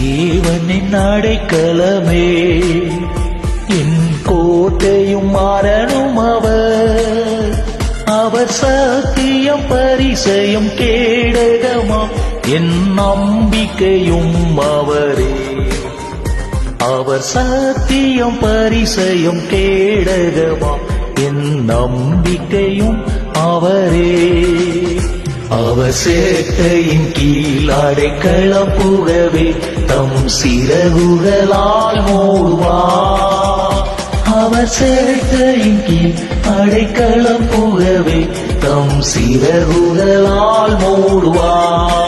தேவனின் அடைக்கலமே என் கோட்டையும் மரணும் அவர் சத்தியம் பரிசயம் கேடகமா என் நம்பிக்கையும் அவரே அவர் சத்தியம் பரிசயம் கேடகமா என் நம்பிக்கையும் அவரே அவர் சேட்டையின் கீழ் அடைக்கலம் புகவே தம் சிறகுகளால் மூடுவார் அவர் சேட்டையின் கீழ் அடைக்கலம் புகவே தம் சிறகுகளால் மூடுவார்